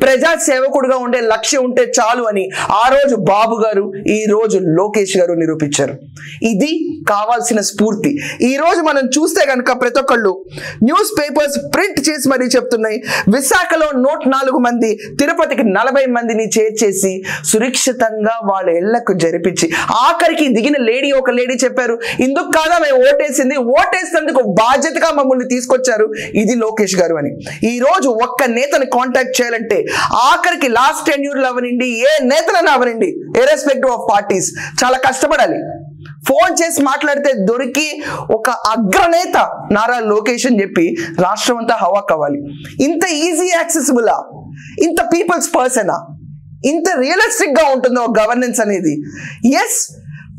ప్రజా సేవకుడుగా ఉండే లక్ష్యం ఉంటే చాలు అని ఆ రోజు బాబు గారు, ఈ రోజు లోకేష్ గారు నిరూపించారు. ఇది కావాల్సిన స్ఫూర్తి. ఈ రోజు మనం చూస్తే కనుక ప్రతి ఒక్కళ్ళు న్యూస్ పేపర్స్ ప్రింట్ చేసి మరీ చెప్తున్నాయి, విశాఖలో 104 మంది, తిరుపతికి 40 మందిని చేర్చేసి సురక్షితంగా వాళ్ళ ఇళ్లకు జరిపించి ఆఖరికి దిగిన ఒక లేడీ చెప్పారు, ఇందుకు కాదా మేము ఓటేసింది, ఓటేసినందుకు బాధ్యతగా మమ్మల్ని తీసుకొచ్చారు ఇది లోకేష్ గారు అని. ఈ రోజు ఒక్క నేతని కాంటాక్ట్ చేయాలంటే ఆఖరికి లాస్ట్ టెన్యూర్లు అవనండి, ఏ నేతలను అవనండి, ఇర్రెస్పెక్టివ్ ఆఫ్ పార్టీస్, చాలా కష్టపడాలి. ఫోన్ చేసి మాట్లాడితే దొరికి ఒక అగ్రనేత నారా లోకేష్ అని చెప్పి రాష్ట్రం అంతా హవా కావాలి. ఇంత ఈజీ యాక్సెసిబులా? ఇంత పీపుల్స్ పర్సనా? ఇంత రియలిస్టిక్ గా ఉంటుందో గవర్నెన్స్ అనేది? ఎస్,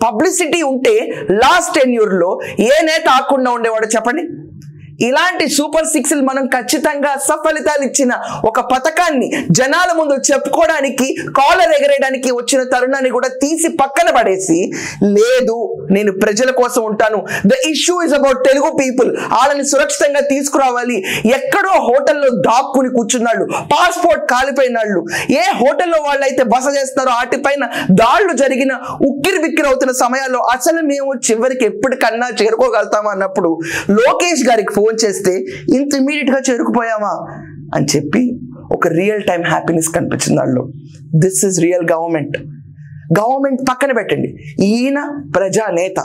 పబ్లిసిటీ ఉంటే లాస్ట్ టెన్యూర్లో ఏ నేత ఆకుండా ఉండేవాడు చెప్పండి? ఇలాంటి సూపర్ 6 మనం ఖచ్చితంగా సఫలితాలు ఇచ్చిన ఒక పథకాన్ని జనాల ముందు చెప్పుకోవడానికి, కాలర్ ఎగరేయడానికి వచ్చిన తరుణాన్ని కూడా తీసి పక్కన పడేసి, లేదు నేను ప్రజల కోసం ఉంటాను, the issue is about Telugu people, వాళ్ళని సురక్షితంగా తీసుకురావాలి, ఎక్కడో హోటల్లో దాక్కుని కూర్చున్నాళ్ళు, పాస్పోర్ట్ కాలిపోయినాళ్ళు, ఏ హోటల్లో వాళ్ళైతే బస చేస్తున్నారో వాటిపైన దాళ్లు జరిగిన ఉక్కిరి బిక్కిరి అవుతున్న సమయాల్లో అసలు మేము చివరికి ఎప్పటికన్నా చేరుకోగలుగుతామా అన్నప్పుడు లోకేష్ గారికి ఫోన్ చేస్తే ఇంత ఇమీడియట్ గా చేరుకుపోయామా అని చెప్పి ఒక రియల్ టైం హ్యాపీనెస్ కనిపించింది దానిలో. This is real government. Government పక్కన పెట్టండి, ఈయన ప్రజానేత.